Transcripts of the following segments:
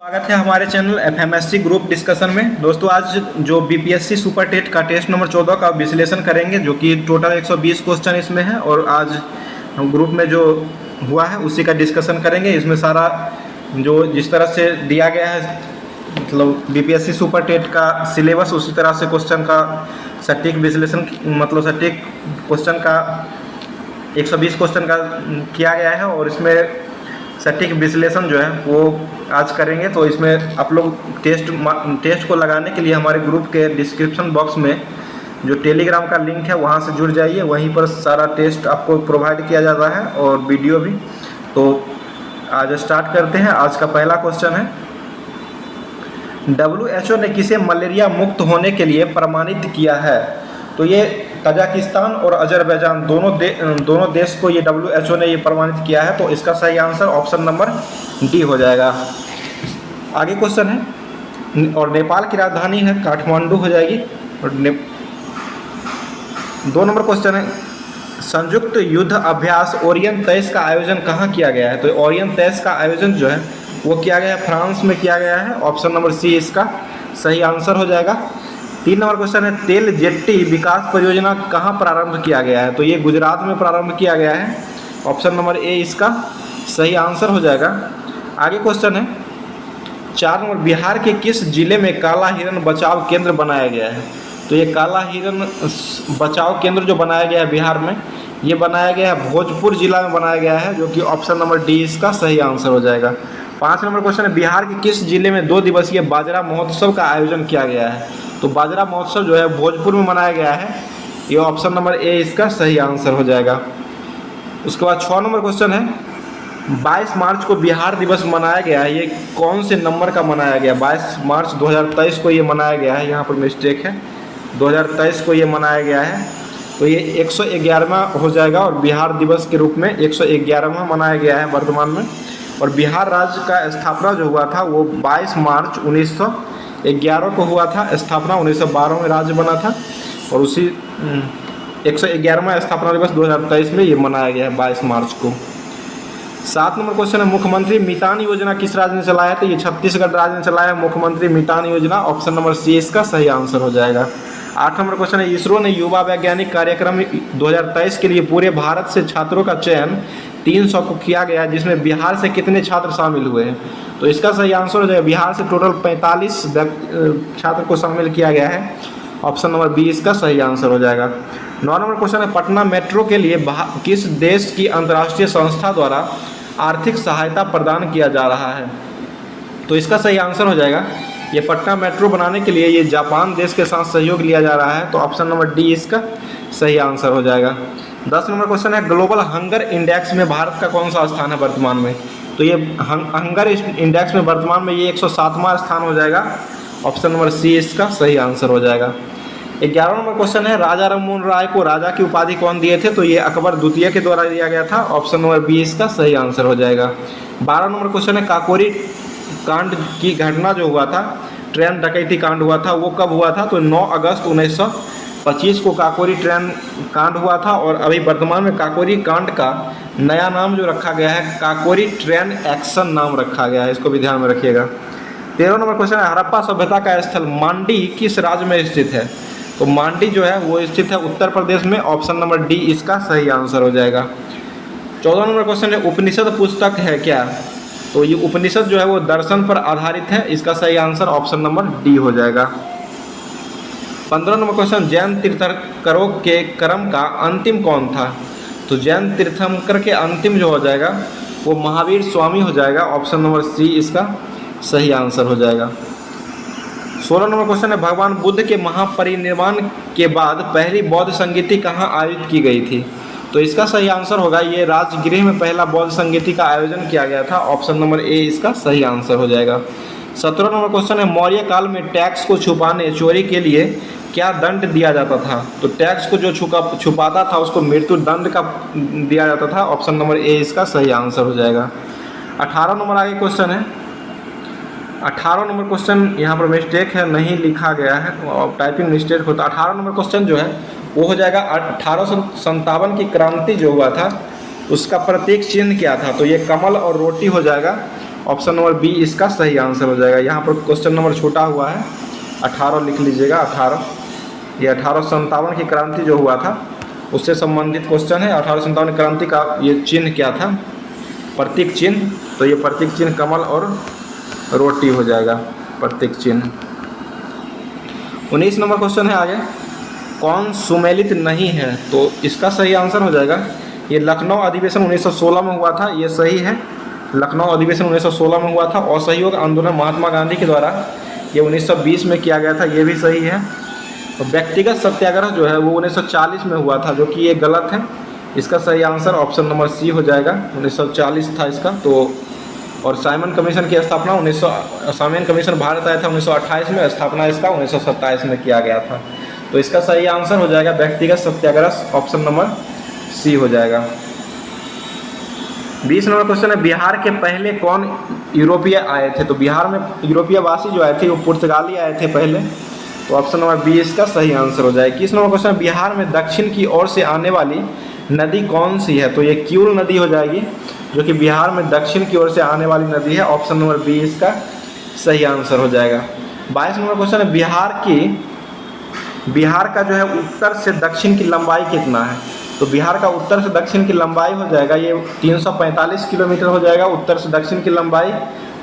स्वागत है हमारे चैनल एफएमएससी ग्रुप डिस्कशन में। दोस्तों आज जो बीपीएससी सुपर टेट का टेस्ट नंबर 14 का विश्लेषण करेंगे, जो कि टोटल 120 क्वेश्चन इसमें है और आज हम ग्रुप में जो हुआ है उसी का डिस्कशन करेंगे। इसमें सारा जो जिस तरह से दिया गया है, मतलब बीपीएससी सुपर टेट का सिलेबस, उसी तरह से क्वेश्चन का सटीक विश्लेषण, मतलब सटीक क्वेश्चन का 120 क्वेश्चन का किया गया है और इसमें सटीक विश्लेषण जो है वो आज करेंगे। तो इसमें आप लोग टेस्ट को लगाने के लिए हमारे ग्रुप के डिस्क्रिप्शन बॉक्स में जो टेलीग्राम का लिंक है वहाँ से जुड़ जाइए। वहीं पर सारा टेस्ट आपको प्रोवाइड किया जाता है और वीडियो भी। तो आज स्टार्ट करते हैं। आज का पहला क्वेश्चन है, WHO ने किसे मलेरिया मुक्त होने के लिए प्रमाणित किया है? तो ये तजाकिस्तान और अजरबैजान दोनों देश को ये WHO ने ये प्रमाणित किया है। तो इसका सही आंसर ऑप्शन नंबर डी हो जाएगा। आगे क्वेश्चन है, और नेपाल की राजधानी है काठमांडू हो जाएगी। और 2 नंबर क्वेश्चन है, संयुक्त युद्ध अभ्यास ओरियन तेईस का आयोजन कहाँ किया गया है? तो ओरियन तेईस का आयोजन जो है वो किया गया है फ्रांस में किया गया है। ऑप्शन नंबर सी इसका सही आंसर हो जाएगा। 3 नंबर क्वेश्चन है, तेल जेट्टी विकास परियोजना कहाँ प्रारंभ किया गया है? तो ये गुजरात में प्रारंभ किया गया है। ऑप्शन नंबर ए इसका सही आंसर हो जाएगा। आगे क्वेश्चन है, 4 नंबर, बिहार के किस जिले में काला हिरण बचाव केंद्र बनाया गया है? तो ये काला हिरण बचाव केंद्र जो बनाया गया है बिहार में, ये बनाया गया है भोजपुर जिला में बनाया गया है, जो कि ऑप्शन नंबर डी इसका सही आंसर हो जाएगा। 5 नंबर क्वेश्चन है, बिहार के किस जिले में 2 दिवसीय बाजरा महोत्सव का आयोजन किया गया है? तो बाजरा महोत्सव जो है भोजपुर में मनाया गया है। ये ऑप्शन नंबर ए इसका सही आंसर हो जाएगा। उसके बाद 6 नंबर क्वेश्चन है, 22 मार्च को बिहार दिवस मनाया गया है, ये कौन से नंबर का मनाया गया? 22 मार्च 2023 को ये मनाया गया है। यहाँ पर मिस्टेक है, 2023 को ये मनाया गया है। तो ये 111वां हो जाएगा और बिहार दिवस के रूप में 111वां मनाया गया है वर्तमान में। और बिहार राज्य का स्थापना जो हुआ था वो 22 मार्च 1911 को हुआ था स्थापना। 1912 में राज्य बना था और उसी 111वां स्थापना दिवस 2023 में ये मनाया गया है 22 मार्च को। 7 नंबर क्वेश्चन है, मुख्यमंत्री मितान योजना किस राज्य ने चलाया? तो ये छत्तीसगढ़ राज्य ने चलाया मुख्यमंत्री मितान योजना। ऑप्शन नंबर सी इसका सही आंसर हो जाएगा। 8 नंबर क्वेश्चन है, इसरो ने युवा वैज्ञानिक कार्यक्रम 2023 के लिए पूरे भारत से छात्रों का चयन 300 को किया गया, जिसमें बिहार से कितने छात्र शामिल हुए हैं? तो इसका सही आंसर हो जाएगा, बिहार से टोटल 45 छात्र को शामिल किया गया है। ऑप्शन नंबर बी इसका सही आंसर हो जाएगा। 9 नंबर क्वेश्चन है, पटना मेट्रो के लिए किस देश की अंतर्राष्ट्रीय संस्था द्वारा आर्थिक सहायता प्रदान किया जा रहा है? तो इसका सही आंसर हो जाएगा, ये पटना मेट्रो बनाने के लिए ये जापान देश के साथ सहयोग लिया जा रहा है। तो ऑप्शन नंबर डी इसका सही आंसर हो जाएगा। 10 नंबर क्वेश्चन है, ग्लोबल हंगर इंडेक्स में भारत का कौन सा स्थान है वर्तमान में? तो ये हंगर इंडेक्स में वर्तमान में ये 107वां स्थान हो जाएगा। ऑप्शन नंबर सी इसका सही आंसर हो जाएगा। 11 नंबर क्वेश्चन है, राजा राममोहन राय को राजा की उपाधि कौन दिए थे? तो ये अकबर द्वितीय के द्वारा दिया गया था। ऑप्शन नंबर बी इसका सही आंसर हो जाएगा। 12 नंबर क्वेश्चन है, काकोरी कांड की घटना जो हुआ था, ट्रेन डकैती कांड हुआ था, वो कब हुआ था? तो 9 अगस्त 1925 को काकोरी ट्रेन कांड हुआ था और अभी वर्तमान में काकोरी कांड का नया नाम जो रखा गया है काकोरी ट्रेन एक्शन नाम रखा गया है, इसको भी ध्यान में रखिएगा। 13 नंबर क्वेश्चन है, हड़प्पा सभ्यता का स्थल मांडी किस राज्य में स्थित है? तो मांडी जो है वो स्थित है उत्तर प्रदेश में। ऑप्शन नंबर डी इसका सही आंसर हो जाएगा। 14 नंबर क्वेश्चन है, उपनिषद पुस्तक है क्या? तो ये उपनिषद जो है वो दर्शन पर आधारित है। इसका सही आंसर ऑप्शन नंबर डी हो जाएगा। 15 नंबर क्वेश्चन, जैन तीर्थंकरों के क्रम का अंतिम कौन था? तो जैन तीर्थंकर के अंतिम जो हो जाएगा वो महावीर स्वामी हो जाएगा। ऑप्शन नंबर सी इसका सही आंसर हो जाएगा। 16 नंबर क्वेश्चन है, भगवान बुद्ध के महापरिनिर्वाण के बाद पहली बौद्ध संगीति कहाँ आयोजित की गई थी? तो इसका सही आंसर होगा, ये राजगृह में पहला बौद्ध संगीति का आयोजन किया गया था। ऑप्शन नंबर ए इसका सही आंसर हो जाएगा। 17 नंबर क्वेश्चन है, मौर्य काल में टैक्स को छुपाने चोरी के लिए क्या दंड दिया जाता था? तो टैक्स को जो छुपाता था उसको मृत्यु दंड का दिया जाता था। ऑप्शन नंबर ए इसका सही आंसर हो जाएगा। 18 नंबर आगे क्वेश्चन है, 18 नंबर क्वेश्चन यहाँ पर मिस्टेक है, नहीं लिखा गया है, टाइपिंग मिस्टेक होता है। 18 नंबर क्वेश्चन जो है वो हो जाएगा 1857 की क्रांति जो हुआ था उसका प्रतीक चिन्ह क्या था? तो ये कमल और रोटी हो जाएगा। ऑप्शन नंबर बी इसका सही आंसर हो जाएगा। यहाँ पर क्वेश्चन नंबर छोटा हुआ है, 18 लिख लीजिएगा, 18। ये 1857 की क्रांति जो हुआ था उससे संबंधित क्वेश्चन है। 1857 क्रांति का ये चिन्ह क्या था, प्रतीक चिन्ह, तो ये प्रतीक चिन्ह कमल और रोटी हो जाएगा, प्रतीक चिन्ह। 19 नंबर क्वेश्चन है आगे, कौन सुमेलित नहीं है, तो इसका सही आंसर हो जाएगा ये लखनऊ अधिवेशन 1916 में हुआ था, ये सही है। लखनऊ अधिवेशन 1916 में हुआ था। असहयोग आंदोलन महात्मा गांधी के द्वारा ये 1920 में किया गया था, ये भी सही है। तो व्यक्तिगत सत्याग्रह जो है वो 1940 में हुआ था, जो कि ये गलत है। इसका सही आंसर ऑप्शन नंबर सी हो जाएगा, 1940 था इसका। तो और साइमन कमीशन की स्थापना साइमन कमीशन भारत आया था 1928 में, स्थापना इसका 1927 में किया गया था। तो इसका सही आंसर हो जाएगा व्यक्तिगत सत्याग्रह, ऑप्शन नंबर सी हो जाएगा। 20 नंबर क्वेश्चन है, बिहार के पहले कौन यूरोपीय आए थे, तो बिहार में यूरोपीय वासी जो आए थे वो पुर्तगाली आए थे पहले, तो ऑप्शन नंबर बी इसका सही आंसर हो जाएगा। 21 नंबर क्वेश्चन है, बिहार में दक्षिण की ओर से आने वाली नदी कौन सी है, तो ये क्यूल नदी हो जाएगी, जो कि बिहार में दक्षिण की ओर से आने वाली नदी है, ऑप्शन नंबर बी इसका सही आंसर हो जाएगा। 22 नंबर क्वेश्चन है, बिहार का जो है उत्तर से दक्षिण की लंबाई कितना है, तो बिहार का उत्तर से दक्षिण की लंबाई हो जाएगा ये 345 किलोमीटर हो जाएगा उत्तर से दक्षिण की लंबाई,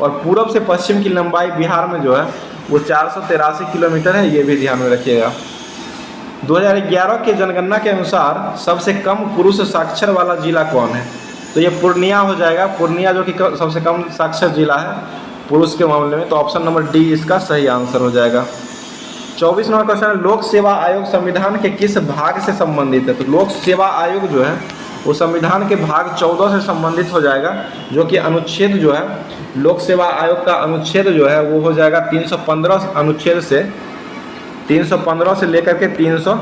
और पूर्व से पश्चिम की लंबाई बिहार में जो है वो 483 किलोमीटर है, ये भी ध्यान में रखिएगा। 2011 के जनगणना के अनुसार सबसे कम पुरुष साक्षर वाला जिला कौन है, तो ये पूर्णिया हो जाएगा, पूर्णिया जो कि सबसे कम साक्षर जिला है पुरुष के मामले में, तो ऑप्शन नंबर डी इसका सही आंसर हो जाएगा। 24 नंबर क्वेश्चन है, लोक सेवा आयोग संविधान के किस भाग से संबंधित है, तो लोक सेवा आयोग जो है वो संविधान के भाग 14 से संबंधित हो जाएगा, जो कि अनुच्छेद जो है लोक सेवा आयोग का अनुच्छेद जो है वो हो जाएगा 315 अनुच्छेद से 315 से लेकर के 300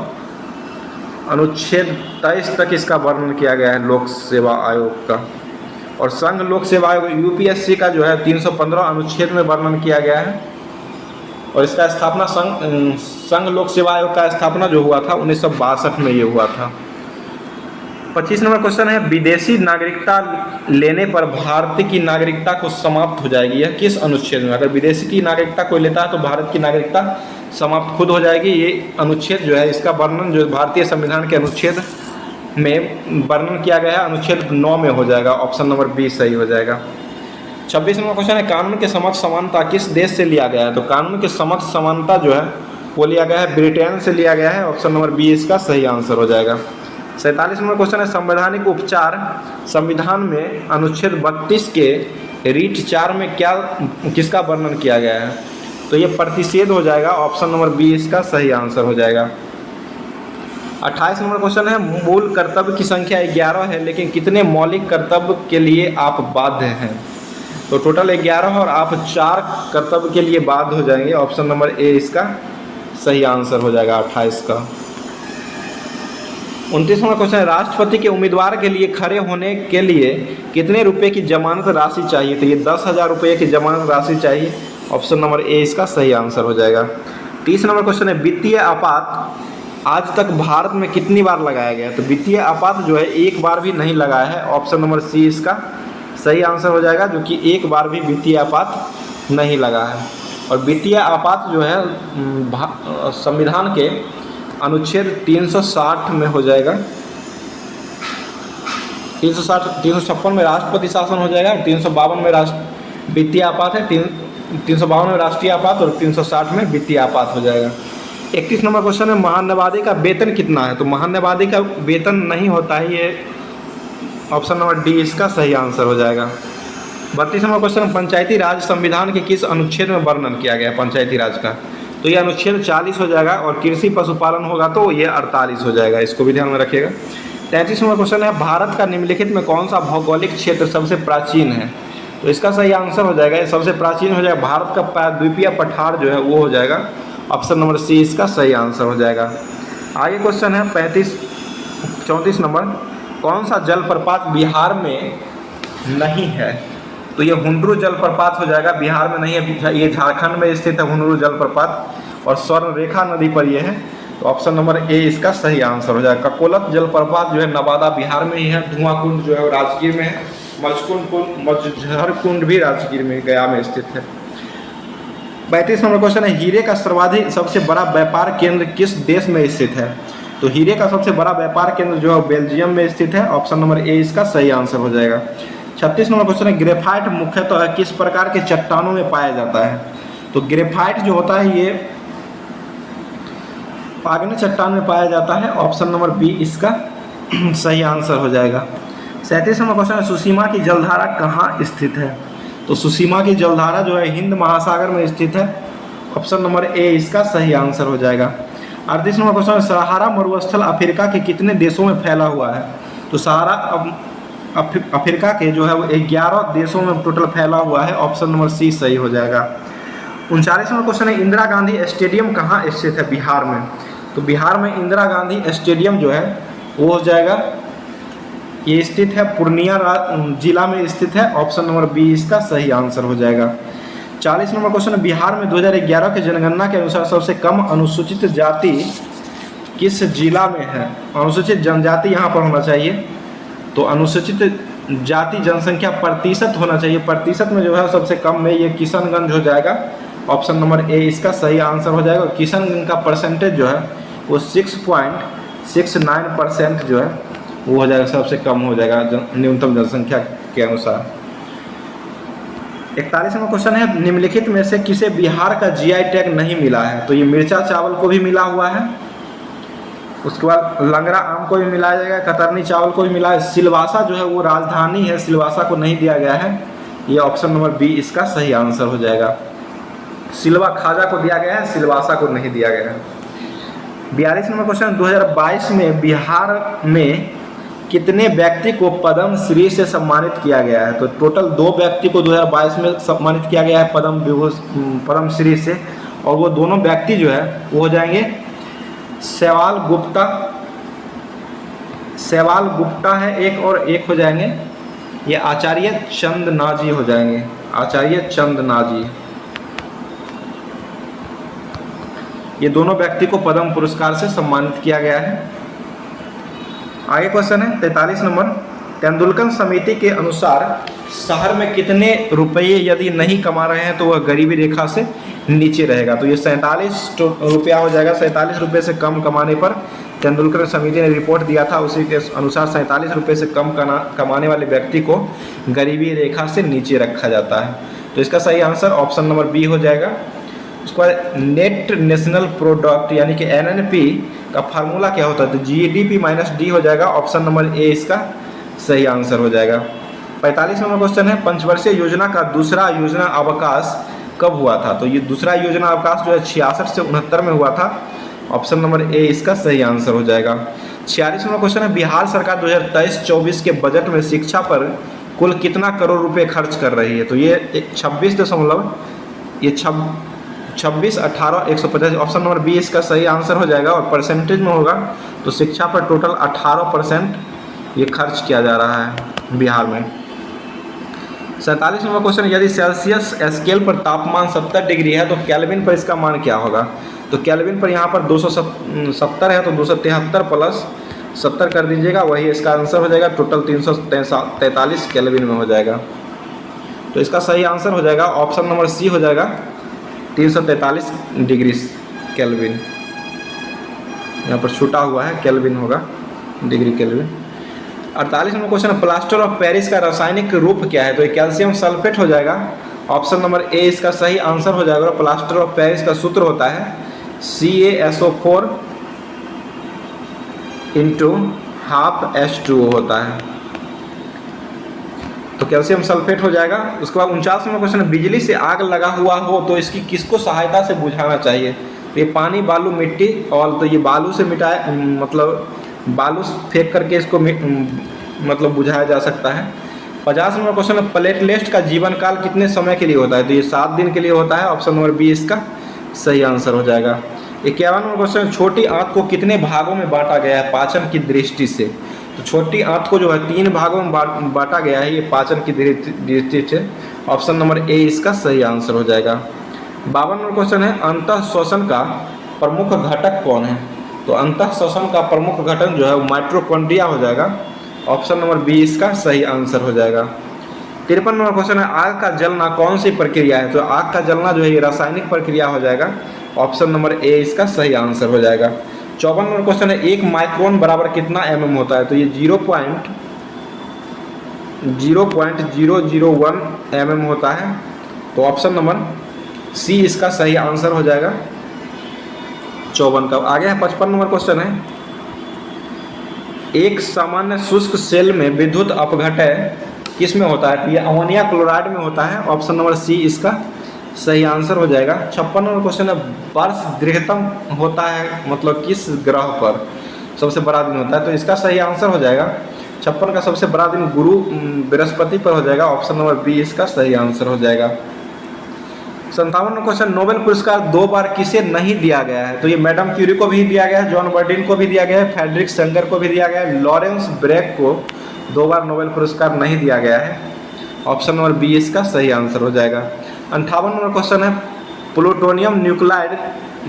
अनुच्छेद 23 तक इसका वर्णन किया गया है लोक सेवा आयोग का। और संघ लोक सेवा आयोग यूपीएससी का जो है 315 अनुच्छेद में वर्णन किया गया है, और इसका स्थापना संघ लोक सेवा आयोग का स्थापना जो हुआ था 1962 में ये हुआ था। 25 नंबर क्वेश्चन है, विदेशी नागरिकता लेने पर भारत की नागरिकता को समाप्त हो जाएगी, यह किस अनुच्छेद में, अगर विदेशी की नागरिकता कोई लेता है तो भारत की नागरिकता समाप्त खुद हो जाएगी, ये अनुच्छेद जो है इसका वर्णन जो भारतीय संविधान के अनुच्छेद में वर्णन किया गया है, अनुच्छेद 9 में हो जाएगा, ऑप्शन नंबर बी सही हो जाएगा। 26 नंबर क्वेश्चन है, कानून के समक्ष समानता किस देश से लिया गया है, तो कानून के समक्ष समानता जो है वो लिया गया है ब्रिटेन से लिया गया है, ऑप्शन नंबर बी इसका सही आंसर हो जाएगा। 47 नंबर क्वेश्चन है, संवैधानिक उपचार संविधान में अनुच्छेद 32 के रीट 4 में किसका वर्णन किया गया है, तो ये प्रतिषेध हो जाएगा, ऑप्शन नंबर बी इसका सही आंसर हो जाएगा। 28 नंबर क्वेश्चन है, मूल कर्तव्य की संख्या 11 है, लेकिन कितने मौलिक कर्तव्य के लिए आप बाध्य हैं, तो टोटल 11 और आप 4 कर्तव्य के लिए बाध्य हो जाएंगे, ऑप्शन नंबर ए इसका सही आंसर हो जाएगा 28 का। 29 नंबर क्वेश्चन है, राष्ट्रपति के उम्मीदवार के लिए खड़े होने के लिए कितने रुपए की जमानत राशि चाहिए, तो ये 10,000 रुपये की जमानत राशि चाहिए, ऑप्शन नंबर ए इसका सही आंसर हो जाएगा। 30 नंबर क्वेश्चन है, वित्तीय आपात आज तक भारत में कितनी बार लगाया गया है, तो वित्तीय आपात जो है एक बार भी नहीं लगाया है, ऑप्शन नंबर सी इसका सही आंसर हो जाएगा, जो कि एक बार भी वित्तीय आपात नहीं लगा है। और वित्तीय आपात जो है संविधान के अनुच्छेद 360 में हो जाएगा, 356 में राष्ट्रपति शासन हो जाएगा, 352 में वित्तीय आपात है, 352 में राष्ट्रीय आपात और 360 में वित्तीय आपात हो जाएगा। 31 नंबर क्वेश्चन है, महान्यायवादी का वेतन कितना है, तो महान्यायवादी का वेतन नहीं होता है, ये ऑप्शन नंबर डी इसका सही आंसर हो जाएगा। 32 नंबर क्वेश्चन, पंचायती राज संविधान के किस अनुच्छेद में वर्णन किया गया है पंचायती राज का, तो ये अनुच्छेद 40 हो जाएगा, और कृषि पशुपालन होगा तो ये 48 हो जाएगा, इसको भी ध्यान में रखिएगा। 33 नंबर क्वेश्चन है, भारत का निम्नलिखित में कौन सा भौगोलिक क्षेत्र सबसे प्राचीन है, तो इसका सही आंसर हो जाएगा, ये सबसे प्राचीन हो जाएगा भारत का प्रायद्वीपीय पठार जो है वो हो जाएगा, ऑप्शन नंबर सी इसका सही आंसर हो जाएगा। आगे क्वेश्चन है 34 नंबर, कौन सा जलप्रपात बिहार में नहीं है, तो ये हुंडरू जलप्रपात हो जाएगा, बिहार में नहीं है, ये झारखंड में स्थित है हुंडरू जलप्रपात, और स्वर्ण रेखा नदी पर ये है, तो ऑप्शन नंबर ए इसका सही आंसर हो जाएगा। ककोलत जलप्रपात जो है नवादा बिहार में ही है, धुआं कुंड जो है राजगीर में है, मझर कुंड भी राजगीर में, गया में स्थित है। 35 नंबर क्वेश्चन है, हीरे का सर्वाधिक सबसे बड़ा व्यापार केंद्र किस देश में स्थित है? तो हीरे का सबसे बड़ा व्यापार केंद्र जो है बेल्जियम में स्थित है। ऑप्शन नंबर ए इसका सही आंसर हो जाएगा। 36 नंबर क्वेश्चन है, ग्रेफाइट मुख्यतः किस प्रकार के चट्टानों में पाया जाता है? तो ग्रेफाइट जो होता है ये आग्नेय चट्टान में पाया जाता है। ऑप्शन नंबर बी इसका सही आंसर हो जाएगा। 37 नंबर क्वेश्चन है, सुसीमा की जलधारा कहाँ स्थित है? तो सुसीमा की जलधारा जो है हिंद महासागर में स्थित है। ऑप्शन नंबर ए इसका सही आंसर हो जाएगा। 38 नंबर क्वेश्चन है, सहारा मरुस्थल अफ्रीका के कितने देशों में फैला हुआ है? तो सहारा अफ्रीका के जो है वो 11 देशों में टोटल फैला हुआ है। ऑप्शन नंबर सी सही हो जाएगा। 39 नंबर क्वेश्चन है, इंदिरा गांधी स्टेडियम कहाँ स्थित है बिहार में? तो बिहार में इंदिरा गांधी स्टेडियम जो है वो हो जाएगा, ये स्थित है पूर्णिया जिला में स्थित है। ऑप्शन नंबर बी इसका सही आंसर हो जाएगा। 40 नंबर क्वेश्चन है, बिहार में 2011 के जनगणना के अनुसार सबसे कम अनुसूचित जाति किस जिला में है? अनुसूचित जनजाति यहाँ पर होना चाहिए। तो अनुसूचित जाति जनसंख्या प्रतिशत होना चाहिए, प्रतिशत में जो है सबसे कम में ये किशनगंज हो जाएगा। ऑप्शन नंबर ए इसका सही आंसर हो जाएगा। किशनगंज का परसेंटेज जो है वो 6.69% जो है वो हो जाएगा, सबसे कम हो जाएगा न्यूनतम जनसंख्या के अनुसार। 41 नंबर क्वेश्चन है, निम्नलिखित में से किसे बिहार का जीआई टैग नहीं मिला है? तो ये मिर्चा चावल को भी मिला हुआ है, उसके बाद लंगड़ा आम को भी मिलाया जाएगा, कतरनी चावल को भी मिला है। सिलवासा जो है वो राजधानी है, सिलवासा को नहीं दिया गया है। ये ऑप्शन नंबर बी इसका सही आंसर हो जाएगा। सिलवा खाजा को दिया गया है, सिलवासा को नहीं दिया गया है। 42 नंबर क्वेश्चन, 2022 में बिहार में कितने व्यक्ति को पद्म श्री से सम्मानित किया गया है? तो टोटल 2 व्यक्ति को 2022 में सम्मानित किया गया है पद्म श्री से, और वो दोनों व्यक्ति जो है वो हो जाएंगे सवाल गुप्ता है एक, और एक हो जाएंगे ये आचार्य चंद नाजी हो जाएंगे, आचार्य चंद नाजी। ये दोनों व्यक्ति को पद्म पुरस्कार से सम्मानित किया गया है। आगे क्वेश्चन है 43 नंबर, तेंदुलकर समिति के अनुसार शहर में कितने रुपये यदि नहीं कमा रहे हैं तो वह गरीबी रेखा से नीचे रहेगा? तो ये 47 रुपया हो जाएगा। 47 रुपये से कम कमाने पर तेंदुलकर समिति ने रिपोर्ट दिया था, उसी के अनुसार 47 रुपये से कम कमाने वाले व्यक्ति को गरीबी रेखा से नीचे रखा जाता है। तो इसका सही आंसर ऑप्शन नंबर बी हो जाएगा। उसके बाद नेट नेशनल प्रोडक्ट यानी कि NNP का फार्मूला क्या होता है? तो GDP माइनस डी हो जाएगा। ऑप्शन नंबर ए इसका सही आंसर हो जाएगा। 45 नंबर क्वेश्चन है, पंचवर्षीय योजना का दूसरा योजना अवकाश कब हुआ था? तो ये दूसरा योजना अवकाश जो है 66 से 69 में हुआ था। ऑप्शन नंबर ए इसका सही आंसर हो जाएगा। 46 नंबर क्वेश्चन है, बिहार सरकार 2023-24 के बजट में शिक्षा पर कुल कितना करोड़ रुपए खर्च कर रही है? तो ये 26.18 ऑप्शन नंबर बी इसका सही आंसर हो जाएगा। और परसेंटेज में होगा तो शिक्षा पर टोटल 18% ये खर्च किया जा रहा है बिहार में। 47 नंबर क्वेश्चन, यदि सेल्सियस स्केल पर तापमान 70 डिग्री है तो केल्विन पर इसका मान क्या होगा? तो केल्विन पर यहाँ पर 270 है तो 273 प्लस 70 कर दीजिएगा, वही इसका आंसर हो जाएगा। टोटल 343 केल्विन में हो जाएगा। तो इसका सही आंसर हो जाएगा ऑप्शन नंबर सी हो जाएगा, 343 डिग्री केल्विन। यहाँ पर छूटा हुआ है, केल्विन होगा, degree kelvin. 48 number question, plaster of Paris का रासायनिक रूप क्या है? तो ये कैल्शियम सल्फेट हो जाएगा। ऑप्शन नंबर ए इसका सही आंसर हो जाएगा। प्लास्टर ऑफ पेरिस का सूत्र होता है CaSO4 × ½ होता है, तो कैल्शियम सल्फेट हो जाएगा। उसके बाद 49 नंबर क्वेश्चन, बिजली से आग लगा हुआ हो तो इसकी किसको सहायता से बुझाना चाहिए? तो ये पानी, बालू, मिट्टी, और तो ये बालू से मिटाए, मतलब बालू फेंक करके इसको मतलब बुझाया जा सकता है। 50 नंबर क्वेश्चन, प्लेटलेट्स का जीवन काल कितने समय के लिए होता है? तो ये 7 दिन के लिए होता है। ऑप्शन नंबर बी इसका सही आंसर हो जाएगा। 51 नंबर क्वेश्चन, छोटी आंत को कितने भागों में बांटा गया है पाचन की दृष्टि से? तो छोटी आंत को जो है 3 भागों में बांटा गया है ये पाचन की दृष्टि से। ऑप्शन नंबर ए इसका सही आंसर हो जाएगा। 52 नंबर क्वेश्चन है, अंतःश्वसन का प्रमुख घटक कौन है? तो अंतःश्वसन का प्रमुख घटक जो है वो माइटोकॉन्ड्रिया हो जाएगा। ऑप्शन नंबर बी इसका सही आंसर हो जाएगा। 53 नंबर क्वेश्चन है आग का जलना कौन सी प्रक्रिया है? तो आग का जलना जो है ये रासायनिक प्रक्रिया हो जाएगा। ऑप्शन नंबर ए इसका सही आंसर हो जाएगा। 54 नंबर क्वेश्चन है 1 माइक्रोन बराबर कितना mm होता है? तो ये 0.001 mm होता है। तो ऑप्शन नंबर सी इसका सही आंसर हो जाएगा 54 का। आगे है 55 नंबर क्वेश्चन है एक सामान्य शुष्क सेल में विद्युत अपघटय किस में होता है? तो ये अमोनिया क्लोराइड में होता है। ऑप्शन नंबर सी इसका सही आंसर हो जाएगा। 56 नंबर क्वेश्चन है वर्ष दीर्घतम होता है मतलब किस ग्रह पर सबसे बड़ा दिन होता है? तो इसका सही आंसर हो जाएगा 56 का सबसे बड़ा दिन गुरु बृहस्पति पर हो जाएगा। ऑप्शन नंबर बी इसका सही आंसर हो जाएगा। 57 नंबर क्वेश्चन नोबेल पुरस्कार 2 बार किसे नहीं दिया गया है? तो ये मैडम क्यूरी को भी दिया गया है, जॉन बर्डिन को भी दिया गया है, फ्रेडरिक सेंगर को भी दिया गया है, लॉरेंस ब्रैग को 2 बार नोबेल पुरस्कार नहीं दिया गया है। ऑप्शन नंबर बी इसका सही आंसर हो जाएगा। 58 नंबर क्वेश्चन है प्लूटोनियम न्यूक्लाइड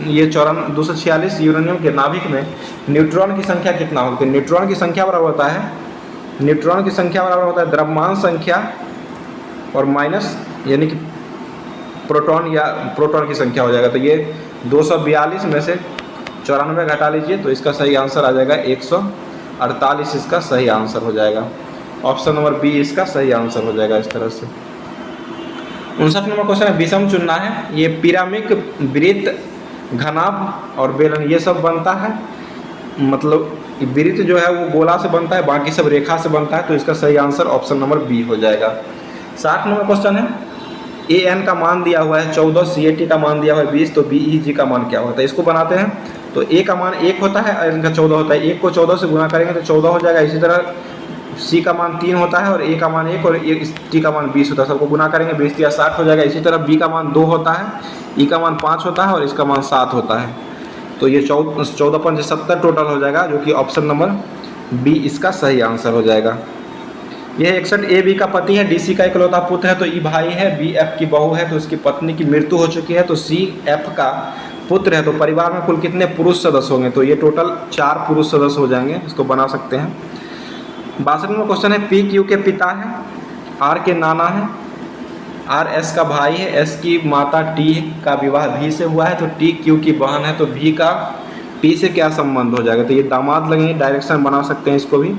ये 246 यूरेनियम के नाभिक में न्यूट्रॉन की संख्या कितना होती है? न्यूट्रॉन की संख्या बराबर होता है द्रव्यमान संख्या और माइनस यानी कि प्रोटॉन की संख्या हो जाएगा। तो ये 242 में से 94 घटा लीजिए तो इसका सही आंसर आ जाएगा 148 इसका सही आंसर हो जाएगा। ऑप्शन नंबर बी इसका सही आंसर हो जाएगा इस तरह से। 59 नंबर क्वेश्चन है विषम चुनना है। ये पिरामिड वृत्त घनाभ और बेलन ये सब बनता है, मतलब वृत्त जो है वो गोला से बनता है, बाकी सब रेखा से बनता है। तो इसका सही आंसर ऑप्शन नंबर बी हो जाएगा। 60 नंबर क्वेश्चन है ए एन का मान दिया हुआ है 14, सी ए टी का मान दिया हुआ है 20, तो बी ई जी का मान क्या होता है? इसको बनाते हैं। तो ए का मान 1 होता है और इनका 14 होता है। 1 को 14 से गुना करेंगे तो 14 हो जाएगा। इसी तरह सी का मान 3 होता है और ए का मान 1 और टी का मान 20 होता है। सबको गुना करेंगे 20 या 60 हो जाएगा। इसी तरह बी का मान 2 होता है, ई का मान 5 होता है और इसका मान 7 होता है। तो ये 14 5 70 टोटल हो जाएगा, जो कि ऑप्शन नंबर बी इसका सही आंसर हो जाएगा। यह 61 ए बी का पति है, डी सी का इकलौता पुत्र है, तो ई भाई है, बी एफ की बहू है, तो इसकी पत्नी की मृत्यु हो चुकी है, तो सी एफ का पुत्र है। तो परिवार में कुल कितने पुरुष सदस्य होंगे? तो ये टोटल 4 पुरुष सदस्य हो जाएंगे। इसको बना सकते हैं। 62 नंबर क्वेश्चन है पी क्यू के पिता है, आर के नाना है, आर एस का भाई है, एस की माता टी का विवाह भी से हुआ है, तो टी क्यू की बहन है, तो भी का पी से क्या संबंध हो जाएगा? तो ये दामाद लगेंगे। डायरेक्शन बना सकते हैं इसको भी।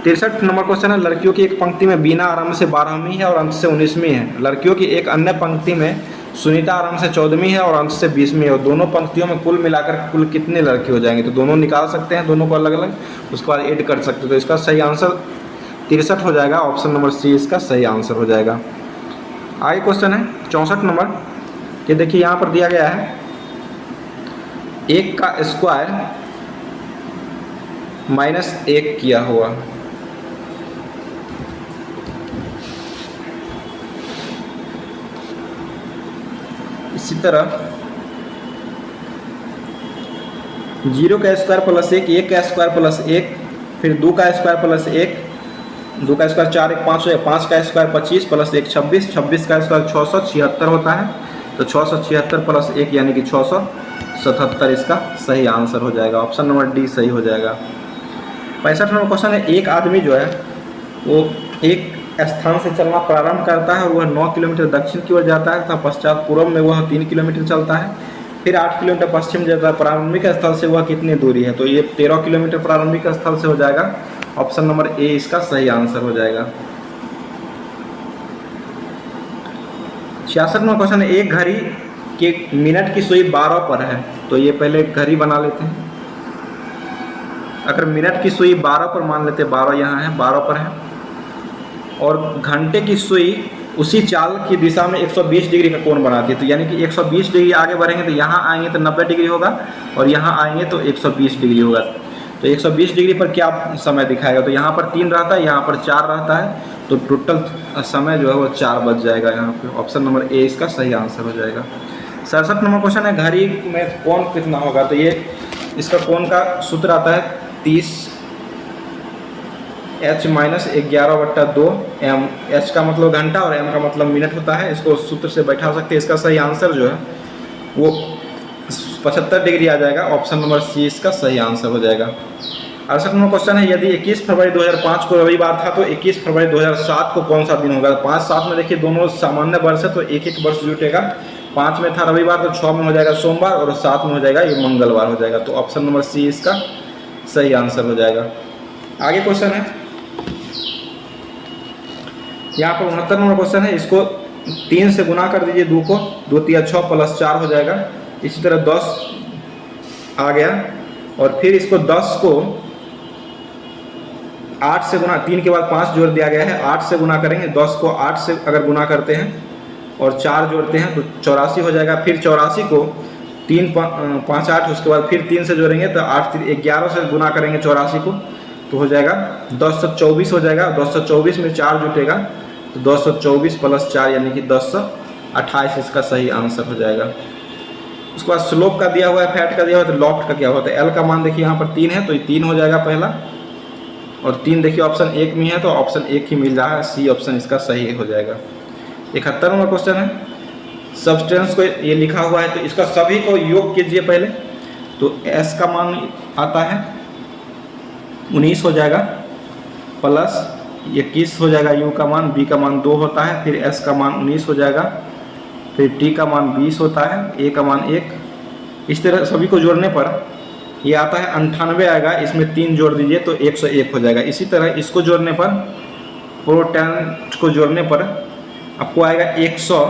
63 नंबर क्वेश्चन है लड़कियों की एक पंक्ति में बीना आरंभ से 12वीं है और अंत से 19वीं है। लड़कियों की एक अन्य पंक्ति में सुनीता आरंभ से 14वीं है और अंत से 20वीं है। और दोनों पंक्तियों में कुल मिलाकर कुल कितने लड़के हो जाएंगे? तो दोनों निकाल सकते हैं, दोनों को अलग अलग, उसके बाद ऐड कर सकते हैं। तो इसका सही आंसर 63 हो जाएगा। ऑप्शन नंबर सी इसका सही आंसर हो जाएगा। आगे क्वेश्चन है 64 नंबर, ये देखिए यहाँ पर दिया गया है 1 का स्क्वायर -1 किया हुआ। इसी तरह 0 का स्क्वायर प्लस 1, 1 का स्क्वायर प्लस 1, फिर 2 का स्क्वायर प्लस 1, 2 का स्क्वायर 4 1 5 है, 5 का स्क्वायर 25 प्लस 1 26, 26 का स्क्वायर 676 होता है। तो 676 प्लस 1 यानी कि 677 इसका सही आंसर हो जाएगा। ऑप्शन नंबर डी सही हो जाएगा। 65 नंबर क्वेश्चन है एक आदमी जो है वो एक स्थान से चलना प्रारंभ करता है और वह 9 किलोमीटर दक्षिण की ओर जाता है तथा पश्चात पूर्व में वह 3 किलोमीटर चलता है, फिर 8 किलोमीटर पश्चिम जाता है। प्रारंभिक स्थल से वह कितनी दूरी है? तो ये 13 किलोमीटर प्रारंभिक स्थल से हो जाएगा। ऑप्शन नंबर ए इसका सही आंसर हो जाएगा। 66 नंबर क्वेश्चन है एक घड़ी के मिनट की सुई 12 पर है, तो ये पहले घड़ी बना लेते हैं। अगर मिनट की सुई 12 पर मान लेते, 12 यहाँ है, 12 पर है, और घंटे की सुई उसी चाल की दिशा में 120 डिग्री का कोण बनाती है। तो यानी कि 120 डिग्री आगे बढ़ेंगे तो यहाँ आएंगे तो 90 डिग्री होगा और यहाँ आएंगे तो 120 डिग्री होगा। तो 120 डिग्री पर क्या समय दिखाएगा? तो यहाँ पर 3 रहता है, यहाँ पर 4 रहता है, तो टोटल समय जो है वो 4 बच जाएगा यहाँ पे। ऑप्शन नंबर ए इसका सही आंसर हो जाएगा। 67 नंबर क्वेश्चन है घड़ी में कोण कितना होगा? तो ये इसका कोण का सूत्र आता है 30 H - 11/2 m। H का मतलब घंटा और m का मतलब मिनट होता है। इसको सूत्र से बैठा सकते हैं। इसका सही आंसर जो है वो 75 डिग्री आ जाएगा। ऑप्शन नंबर सी इसका सही आंसर हो जाएगा। 68 नंबर क्वेश्चन है, यदि 21 फरवरी 2005 को रविवार था तो 21 फरवरी 2007 को कौन सा दिन होगा। 5 7 में देखिए दोनों सामान्य वर्ष है तो एक एक वर्ष जुटेगा। 5 में था रविवार तो 6 में हो जाएगा सोमवार और 7 में हो जाएगा ये मंगलवार हो जाएगा। तो ऑप्शन नंबर सी इसका सही आंसर हो जाएगा। आगे क्वेश्चन है, यहाँ पर 69 नंबर क्वेश्चन है, इसको 3 से गुना कर दीजिए 2 को, 2 3 6 प्लस 4 हो जाएगा। इसी तरह 10 आ गया और फिर इसको 10 को 8 से गुना, 3 के बाद 5 जोड़ दिया गया है, 8 से गुना करेंगे। 10 को 8 से अगर गुना करते हैं और 4 जोड़ते हैं तो 84 हो जाएगा। फिर 84 को 3 5 8 उसके बाद फिर 3 से जोड़ेंगे तो 8 11 से गुना करेंगे 84 को तो हो जाएगा 224 हो जाएगा। 224 में 4 जुटेगा तो 224 प्लस 4 यानी कि 228 इसका सही आंसर हो जाएगा। उसके बाद स्लोप का दिया हुआ है, फैट का दिया हुआ है, तो लॉफ्ट का क्या होता है। एल का मान देखिए यहाँ पर 3 है तो ये 3 हो जाएगा पहला, और 3 देखिए ऑप्शन 1 में है तो ऑप्शन 1 ही मिल रहा है, सी ऑप्शन इसका सही हो जाएगा। 71 नंबर क्वेश्चन है, सब्सटेंस को ये लिखा हुआ है तो इसका सभी को योग कीजिए पहले। तो एस का मान आता है 19 हो जाएगा, प्लस 21 हो जाएगा यू का मान, बी का मान 2 होता है, फिर एस का मान 19 हो जाएगा, फिर टी का मान 20 होता है, ए का मान 1। इस तरह सभी को जोड़ने पर ये आता है 98 आएगा, इसमें 3 जोड़ दीजिए तो 101 हो जाएगा। इसी तरह इसको जोड़ने पर, प्रोटेंट को जोड़ने पर आपको आएगा 100,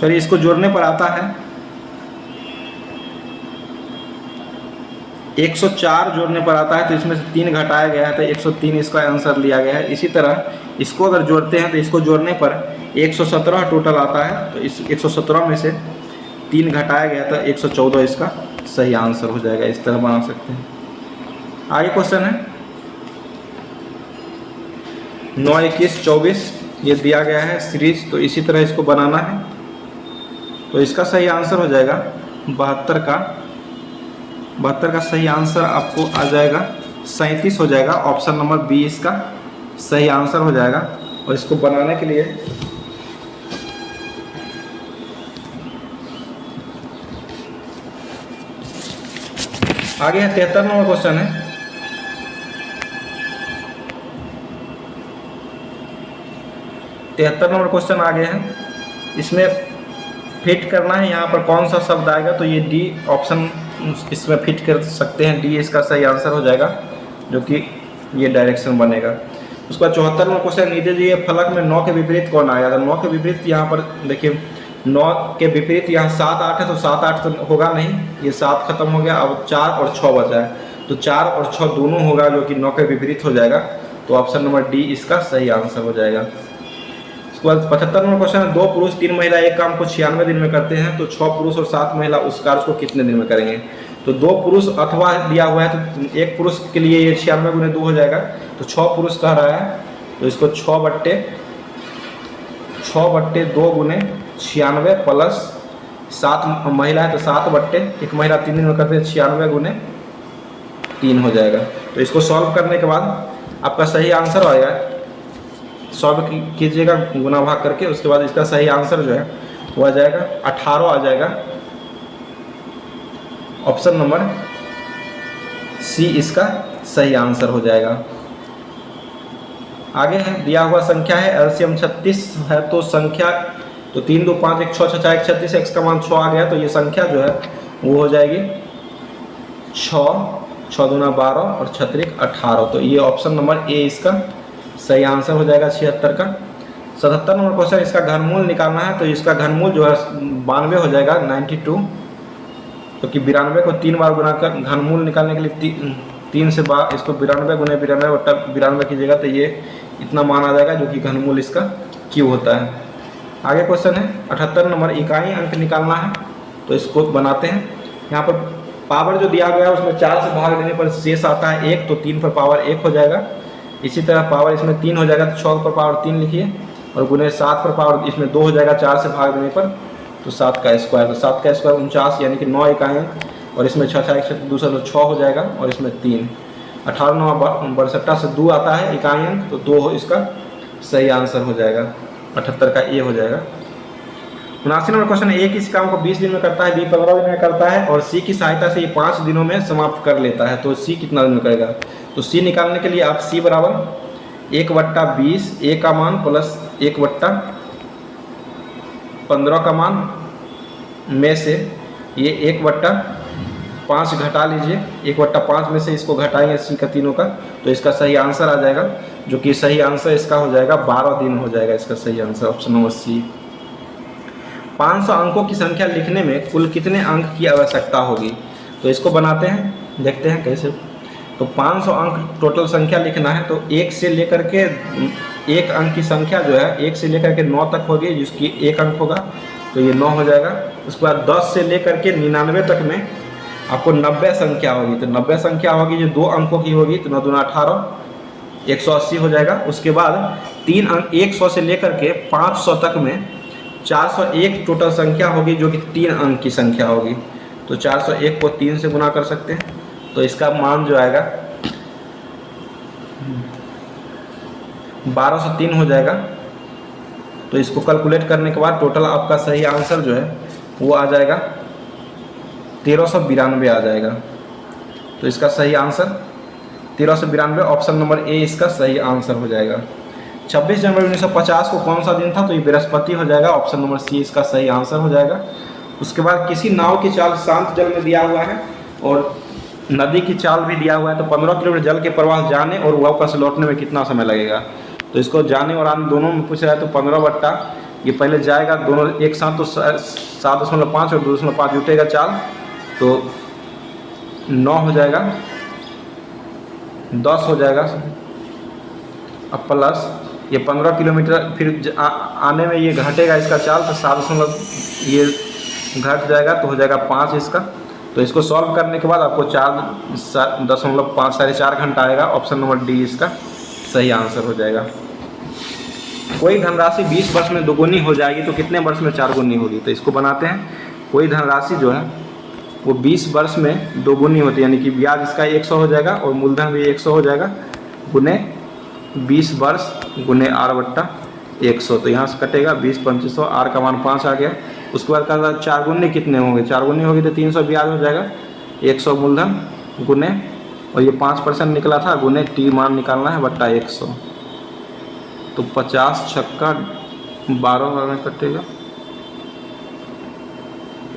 सॉरी इसको जोड़ने पर आता है 104 जोड़ने पर आता है तो इसमें से 3 घटाया गया है तो 103 इसका आंसर लिया गया है। इसी तरह इसको अगर जोड़ते हैं तो इसको जोड़ने पर 117 टोटल आता है तो इस 117 में से 3 घटाया गया तो 114 इसका सही आंसर हो जाएगा। इस तरह बना सकते हैं। आगे क्वेश्चन है 9 21 24, ये दिया गया है सीरीज, तो इसी तरह इसको बनाना है तो इसका सही आंसर हो जाएगा 72 का सही आंसर आपको आ जाएगा 37 हो जाएगा। ऑप्शन नंबर बी इसका सही आंसर हो जाएगा। और इसको बनाने के लिए आगे है 73 नंबर क्वेश्चन है, नंबर क्वेश्चन आगे है, इसमें फिट करना है। यहाँ पर कौन सा शब्द आएगा तो ये डी ऑप्शन इसमें फिट कर सकते हैं, डी इसका सही आंसर हो जाएगा जो कि ये डायरेक्शन बनेगा। उसके बाद 74 नंबर क्वेश्चन, नीचे दिए फलक में 9 के विपरीत कौन आएगा। तो 9 के विपरीत यहाँ पर देखिए 9 के विपरीत यहाँ 7 8 है तो 7 8 तो होगा नहीं, ये 7 खत्म हो गया, अब 4 और 6 बचा है तो 4 और 6 दोनों होगा जो कि 9 के विपरीत हो जाएगा। तो ऑप्शन नंबर डी इसका सही आंसर हो जाएगा। उसके बाद 75 नंबर क्वेश्चन है, 2 पुरुष 3 महिला एक काम को 96 दिन में करते हैं तो 6 पुरुष और 7 महिला उस कार्य को कितने दिन में करेंगे। तो 2 पुरुष अथवा दिया हुआ है तो एक पुरुष के लिए ये 96 गुने 2 हो जाएगा तो 6 पुरुष कह रहा है तो इसको 6 बट्टे 2 गुने 96 प्लस 7 महिला है तो 7 बट्टे, एक महिला 3 दिन में करते हैं 96 गुने 3 हो जाएगा। तो इसको सॉल्व करने के बाद आपका सही आंसर आएगा, सॉल्व कीजिएगा गुना भाग करके, उसके बाद इसका सही आंसर जो है वो आ जाएगा 18 आ जाएगा। ऑप्शन नंबर सी इसका सही आंसर हो जाएगा। आगे है दिया हुआ संख्या है, एलसीएम 36 है तो संख्या तो 3 2 5 1 6 6 4 1 36, एक्स का मान 6 आ गया तो ये संख्या जो है वो हो जाएगी 6 दूना 12 और 6 त्रिक 18। तो ये ऑप्शन नंबर ए इसका सही आंसर हो जाएगा 76 का। 77 नंबर क्वेश्चन, इसका घनमूल निकालना है तो इसका घनमूल जो है 92 हो जाएगा 92, क्योंकि 92 को 3 बार गुना कर घनमूल निकालने के लिए 3 से बार इसको 92 गुने 92 बट्टा 92 कीजिएगा तो ये इतना मान आ जाएगा जो कि घनमूल इसका क्यू होता है। आगे क्वेश्चन है 78 नंबर, इकाई अंक निकालना है तो इसको बनाते हैं। यहाँ पर पावर जो दिया गया है उसमें 4 से भाग देने पर शेष आता है 1 तो 3 पर पावर 1 हो जाएगा। इसी तरह पावर इसमें 3 हो जाएगा तो 6 पर पावर 3 लिखिए और गुने 7 पर पावर इसमें 2 हो जाएगा 4 से भाग देने पर तो 7 का स्क्वायर, तो 7 का स्क्वायर 49 यानी कि 9 इकाई अंक और इसमें 6 6 दूसरा तो 6 हो जाएगा और इसमें 3 18 9 62 से 2 आता है इकाई अंक तो 2 इसका सही आंसर हो जाएगा, 78 का ए हो जाएगा। 79 नंबर क्वेश्चन है, ए किसी काम को 20 दिन में करता है, बी 15 दिन में करता है और सी की सहायता से ये 5 दिनों में समाप्त कर लेता है, तो सी कितना दिन में करेगा। तो सी निकालने के लिए आप सी बराबर 1/20 ए का मान प्लस 1/15 का मान में से ये 1/5 घटा लीजिए, 1/5 में से इसको घटाएंगे सी का तीनों का, तो इसका सही आंसर आ जाएगा, जो कि सही आंसर इसका हो जाएगा 12 दिन हो जाएगा इसका सही आंसर, ऑप्शन नंबर सी। 500 अंकों की संख्या लिखने में कुल कितने अंक की आवश्यकता होगी। तो इसको बनाते हैं, देखते हैं कैसे। तो 500 अंक टोटल संख्या लिखना है, तो 1 से लेकर के एक अंक की संख्या जो है 1 से लेकर के 9 तक होगी, जिसकी 1 अंक होगा, तो ये 9 हो जाएगा। उसके बाद 10 से लेकर के 99 तक में आपको 90 संख्या होगी, तो 90 संख्या होगी जो 2 अंकों की होगी, तो 9 दूना 18, 180 हो जाएगा। उसके बाद 3 अंक 100 से लेकर के 500 तक में 401 टोटल संख्या होगी, जो कि 3 अंक की संख्या होगी, तो 401 को 3 से गुना कर सकते हैं, तो इसका मान जो आएगा 1203 हो जाएगा। तो इसको कैलकुलेट करने के बाद टोटल आपका सही आंसर जो है वो आ जाएगा 1392 आ जाएगा। तो इसका सही आंसर 1392, ऑप्शन नंबर ए इसका सही आंसर हो जाएगा। 26 जनवरी 1950 को कौन सा दिन था, तो ये बृहस्पति हो जाएगा, ऑप्शन नंबर सी इसका सही आंसर हो जाएगा। उसके बाद किसी नाव की चाल शांत जल में दिया हुआ है और नदी की चाल भी दिया हुआ है, तो 15 किलोमीटर जल के प्रवाह जाने और वापस लौटने में कितना समय लगेगा। तो इसको जाने और आने दोनों में पूछ रहा है, तो 15 ये पहले जाएगा दोनों एक साथ, तो 7.5 और 2.5 जुटेगा चाल, तो 9 हो जाएगा, 10 हो जाएगा, अब प्लस ये 15 किलोमीटर फिर आने में ये घटेगा इसका चाल, तो 7 ये घट जाएगा, तो हो जाएगा 5 इसका। तो इसको सॉल्व करने के बाद आपको 4.5 साढ़े 4 घंटा आएगा, ऑप्शन नंबर डी इसका सही आंसर हो जाएगा। कोई धनराशि 20 वर्ष में दोगुनी हो जाएगी, तो कितने वर्ष में 4 गुनी होगी। तो इसको बनाते हैं, कोई धनराशि जो है वो 20 वर्ष में दोगुनी होती है, यानी कि ब्याज इसका 100 हो जाएगा और मूलधन भी 100 हो जाएगा, गुने 20 वर्ष गुने r/100। तो यहाँ से कटेगा 20 2500, r का मान 5 आ गया। उसके बाद कहा 4 गुनी कितने होंगे, 4 गुनी होगी तो 300 ब्याज हो जाएगा, 100 मूलधन गुने, और ये 5% निकला था, गुने टी मान निकालना है बट्टा 100। तो 50 छक्का 12 में कटेगा,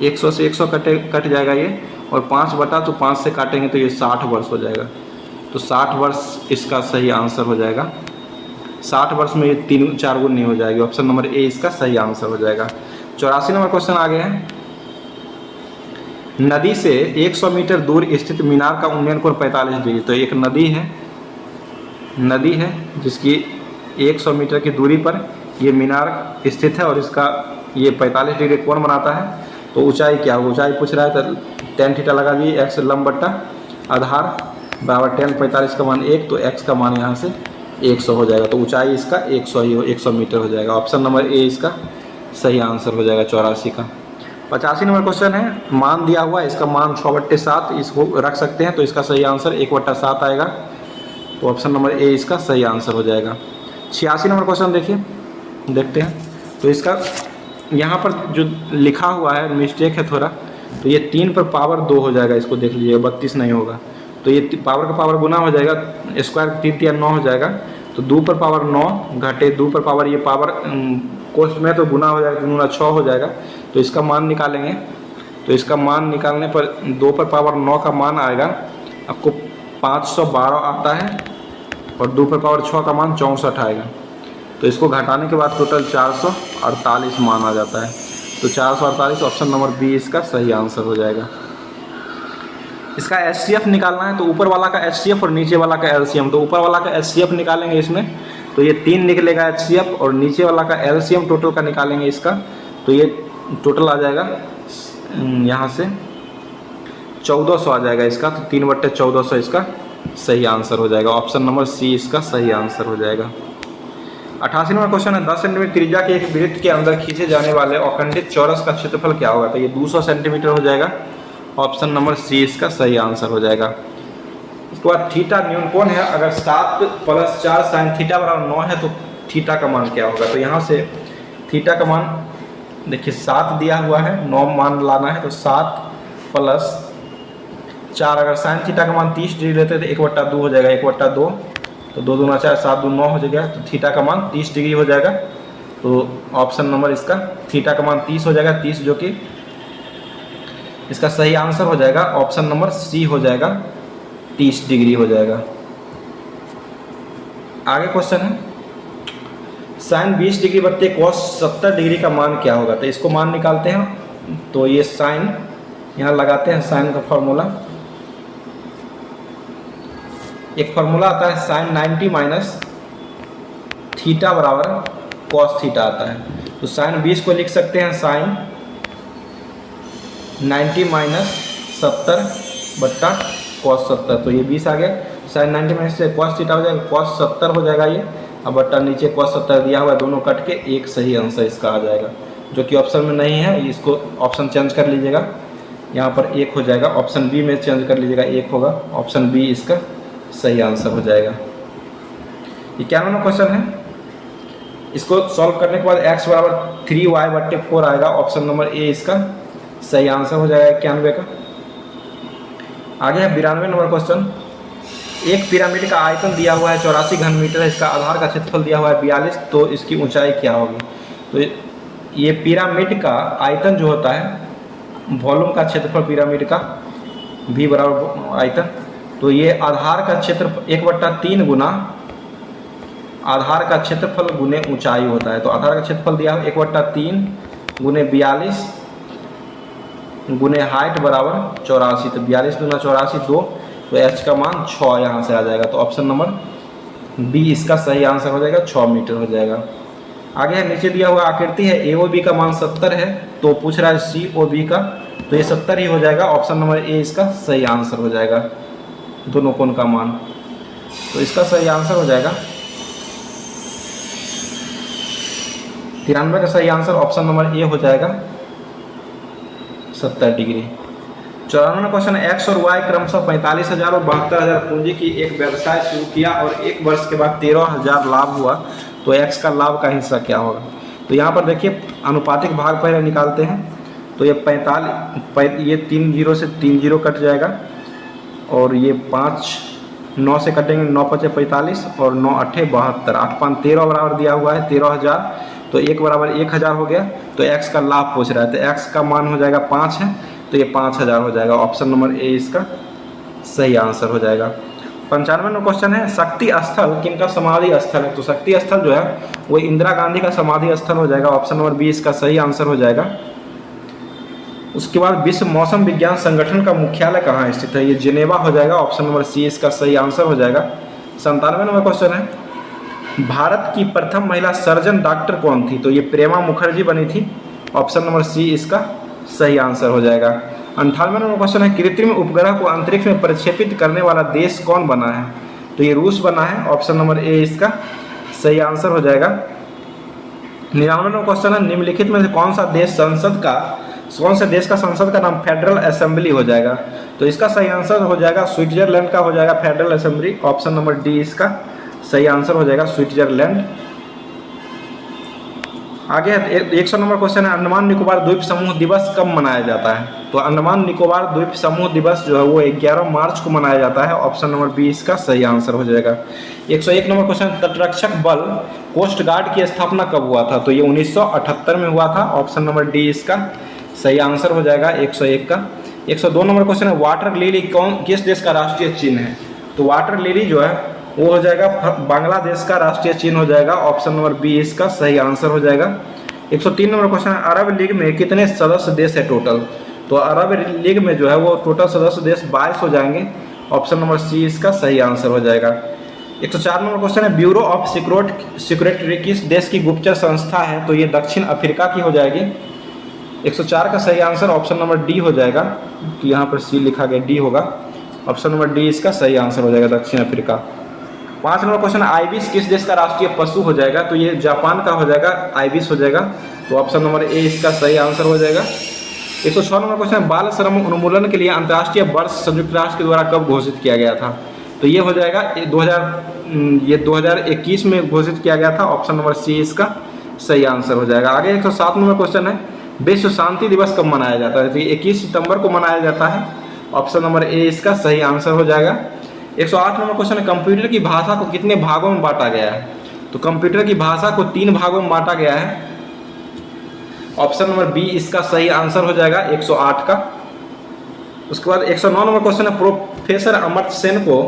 100 से 100 कट जाएगा ये, और 5 तो 5 से काटेंगे तो ये 60 वर्ष हो जाएगा। तो 60 वर्ष इसका सही आंसर हो जाएगा। 60 वर्ष में ये 3-4 गुनी हो जाएगी, ऑप्शन नंबर ए इसका सही आंसर हो जाएगा। 84 नंबर क्वेश्चन आ गए हैं, नदी से 100 मीटर दूर स्थित मीनार का उन्नयन कोण 45 डिग्री। तो एक नदी है जिसकी 100 मीटर की दूरी पर ये मीनार स्थित है और इसका ये 45 डिग्री कोण बनाता है। तो ऊंचाई क्या होगा, ऊंचाई पूछ रहा है, तो tan थीटा लगा दिए, x लंब बट्टा आधार बराबर tan 45 का मान 1, तो x का मान यहाँ से 100 हो जाएगा। तो ऊंचाई इसका 100 मीटर हो जाएगा, ऑप्शन नंबर ए इसका सही आंसर हो जाएगा 84 का। 85 नंबर क्वेश्चन है, मान दिया हुआ है, इसका मान 6/7 इसको रख सकते हैं, तो इसका सही आंसर 1/7 आएगा, तो ऑप्शन नंबर ए इसका सही आंसर हो जाएगा। 86 नंबर क्वेश्चन देखिए, देखते हैं। तो इसका यहाँ पर जो लिखा हुआ है मिस्टेक है थोड़ा, तो ये 3 पर पावर 2 हो जाएगा, इसको देख लीजिए, 32 नहीं होगा, तो ये पावर का पावर गुना हो जाएगा, स्क्वायर 3 9 हो जाएगा, तो 2 पर पावर 9 घटे 2 पर पावर, ये पावर कोष्ट में तो गुना हो जाएगा, 2 6 हो जाएगा। तो इसका मान निकालेंगे, तो इसका मान निकालने पर 2 पर पावर 9 का मान आएगा आपको 512 आता है, और 2 पर पावर 6 का मान 64 आएगा। तो इसको घटाने के बाद टोटल 448 मान आ जाता है, तो 448 ऑप्शन नंबर बी इसका सही आंसर हो जाएगा। इसका HCF निकालना है, तो ऊपर वाला का HCF और नीचे वाला का LCM। तो ऊपर वाला का HCF निकालेंगे इसमें, तो ये 3 निकलेगा HCF, और नीचे वाला का LCM टोटल का निकालेंगे इसका, तो ये टोटल आ जाएगा यहाँ से 1400 आ जाएगा इसका, तो 3/1400 इसका सही आंसर हो जाएगा, ऑप्शन नंबर सी इसका सही आंसर हो जाएगा। 88 नंबर क्वेश्चन है, 10 सेंटीमीटर त्रिज्या के एक वृत्त के अंदर खींचे जाने वाले अखंडित चौरस का क्षेत्रफल क्या होगा। तो ये 200 सेंटीमीटर हो जाएगा, ऑप्शन नंबर सी इसका सही आंसर हो जाएगा। उसके बाद थीटा न्यून कोण है, अगर 7 + 4 sin थीटा बराबर 9 है, तो थीटा का मान क्या होगा। तो यहाँ से थीटा का मान देखिए 7 दिया हुआ है, 9 मान लाना है, तो 7 प्लस 4, अगर साइन थीटा का मान 30 डिग्री लेते हैं तो 1/2 हो जाएगा, 1/2, तो 2 दूना 4, 7 दूना 9 हो जाएगा, तो थीटा का मान 30 डिग्री हो जाएगा। तो ऑप्शन नंबर इसका थीटा का मान 30 हो जाएगा, 30 जो कि इसका सही आंसर हो जाएगा, ऑप्शन नंबर सी हो जाएगा, 30 डिग्री हो जाएगा। आगे क्वेश्चन है, साइन 20 डिग्री बट्टे कॉस 70 डिग्री का मान क्या होगा। तो इसको मान निकालते हैं, तो ये साइन यहाँ लगाते हैं, साइन का फॉर्मूला, एक फार्मूला आता है साइन 90 माइनस थीटा बराबर कॉस थीटा आता है। तो साइन 20 को लिख सकते हैं साइन 90 माइनस 70 बट्टा कॉस 70, तो ये 20 आ गया। साइन 90 माइनस से कॉस थीटा हो जाएगा, कॉस 70 हो जाएगा ये, अब बट्टा नीचे कॉस 70 दिया हुआ है, दोनों कट के एक सही आंसर इसका आ जाएगा, जो कि ऑप्शन में नहीं है। इसको ऑप्शन चेंज कर लीजिएगा, यहाँ पर 1 हो जाएगा, ऑप्शन बी में चेंज कर लीजिएगा, 1 होगा, ऑप्शन बी इसका सही आंसर हो जाएगा। ये क्या नंबर क्वेश्चन है, इसको सॉल्व करने के बाद x बराबर 3y/4 आएगा, ऑप्शन नंबर ए इसका सही आंसर हो जाएगा 91 का। आगे है 92 नंबर क्वेश्चन, एक पिरामिड का आयतन दिया हुआ है 84 घन मीटर है, इसका आधार का क्षेत्रफल दिया हुआ है 42, तो इसकी ऊंचाई क्या होगी। तो ये पिरामिड का आयतन जो होता है, वॉल्यूम का क्षेत्रफल पिरामिड का, v बराबर आयतन, तो ये आधार का क्षेत्र 1/3 गुना आधार का क्षेत्रफल गुने ऊंचाई होता है। तो आधार का क्षेत्रफल दिया है 1/3 गुने 42 गुने हाइट बराबर 84, तो 42 दूना 84 2, तो h का मान 6 यहाँ से आ जाएगा, तो ऑप्शन नंबर बी इसका सही आंसर हो जाएगा, 6 मीटर हो जाएगा। आगे है, नीचे दिया हुआ आकृति है, AOB का मान 70 है, तो पूछ रहा है COB का, तो ये 70 ही हो जाएगा, ऑप्शन नंबर ए इसका सही आंसर हो जाएगा, दोनों कोण का मान, तो इसका सही आंसर हो जाएगा 93 का सही आंसर ऑप्शन नंबर ए हो जाएगा 70 डिग्री। 94 क्वेश्चन, एक्स और वाई क्रमशः 45,000 और 72,000 पूंजी की एक व्यवसाय शुरू किया और 1 वर्ष के बाद 13,000 लाभ हुआ, तो एक्स का लाभ का हिस्सा क्या होगा। तो यहाँ पर देखिए अनुपातिक भाग पहले निकालते हैं, तो ये 45, ये 3 0 से 3 0 कट जाएगा, और ये 5 9 से कटेंगे, 9 5 45 और 9 8 72, 8 5 13 बराबर दिया हुआ है 13,000, तो 1 बराबर 1,000 हो गया। तो x का लाभ पूछ रहा है, तो x का मान हो जाएगा 5 है, तो ये 5,000 हो जाएगा, ऑप्शन नंबर ए इसका सही आंसर हो जाएगा। 95 नंबर क्वेश्चन है, शक्ति स्थल किनका समाधि स्थल है। तो शक्ति स्थल जो है वो इंदिरा गांधी का समाधि स्थल हो जाएगा, ऑप्शन नंबर बी इसका सही आंसर हो जाएगा। उसके बाद विश्व मौसम विज्ञान संगठन का मुख्यालय कहाँ स्थित है, ये जिनेवा हो जाएगा, ऑप्शन नंबर सी इसका सही आंसर हो जाएगा। 97 नंबर क्वेश्चन है, भारत की प्रथम महिला सर्जन डॉक्टर कौन थी। तो ये प्रेमा मुखर्जी बनी थी, ऑप्शन नंबर सी इसका सही आंसर हो जाएगा। 98 नंबर क्वेश्चन है, कृत्रिम उपग्रह को अंतरिक्ष में प्रक्षेपित करने वाला देश कौन बना है। तो ये रूस बना है, ऑप्शन नंबर ए इसका सही आंसर हो जाएगा। 99 नंबर क्वेश्चन है, निम्नलिखित में से कौन से देश का संसद का नाम फेडरल असेंबली हो जाएगा। तो इसका सही आंसर हो जाएगा स्विट्जरलैंड का हो जाएगा federal assembly, option number D इसका सही आंसर हो जाएगा स्विट्जरलैंड। आगे 100 नंबर क्वेश्चन है, अंडमान निकोबार द्वीप समूह दिवस कब मनाया जाता है। तो अंडमान निकोबार द्वीप समूह दिवस जो है वो 11 मार्च को मनाया जाता है, ऑप्शन नंबर बी इसका सही आंसर हो जाएगा। 101 नंबर क्वेश्चन, तटरक्षक बल कोस्ट गार्ड की स्थापना कब हुआ था। तो ये 1978 में हुआ था, ऑप्शन नंबर डी इसका सही आंसर हो जाएगा 101 का। 102 नंबर क्वेश्चन है, वाटर लिली किस देश का राष्ट्रीय चिन्ह है। तो वाटर लिली जो है वो हो जाएगा बांग्लादेश का राष्ट्रीय चिन्ह हो जाएगा, ऑप्शन नंबर बी इसका सही आंसर हो जाएगा। 103 नंबर क्वेश्चन है, अरब लीग में कितने सदस्य देश है टोटल। तो अरब लीग में जो है वो टोटल सदस्य देश 22 हो जाएंगे, ऑप्शन नंबर सी इसका सही आंसर हो जाएगा। 104 नंबर क्वेश्चन है, ब्यूरो ऑफ सिक्योरिटी किस देश की गुप्तचर संस्था है। तो ये दक्षिण अफ्रीका की हो जाएगी। 104 का सही आंसर ऑप्शन नंबर डी हो जाएगा, तो यहाँ पर सी लिखा गया, डी होगा, ऑप्शन नंबर डी इसका सही आंसर हो जाएगा दक्षिण अफ्रीका। 5 नंबर क्वेश्चन, आइबिस किस देश का राष्ट्रीय पशु हो जाएगा। तो ये जापान का हो जाएगा, आइबिस हो जाएगा, तो ऑप्शन नंबर ए इसका सही आंसर हो जाएगा। 106 नंबर क्वेश्चन, बाल श्रम उन्मूलन के लिए अंतर्राष्ट्रीय वर्ष संयुक्त राष्ट्र के द्वारा कब घोषित किया गया था। तो ये हो जाएगा 2021 में घोषित किया गया था, ऑप्शन नंबर सी इसका सही आंसर हो जाएगा। आगे 107 नंबर क्वेश्चन है, विश्व शांति दिवस कब मनाया जाता है? तो 21 सितंबर को मनाया जाता है। ऑप्शन नंबर ए इसका सही आंसर हो जाएगा। 108 नंबर क्वेश्चन है, कंप्यूटर की भाषा को कितने भागों में बांटा गया है? तो कंप्यूटर की भाषा को 3 भागों में बांटा गया है। ऑप्शन नंबर बी इसका सही आंसर हो जाएगा 108 का। उसके बाद 109 नंबर क्वेश्चन है, प्रोफेसर अमर्त्य सेन को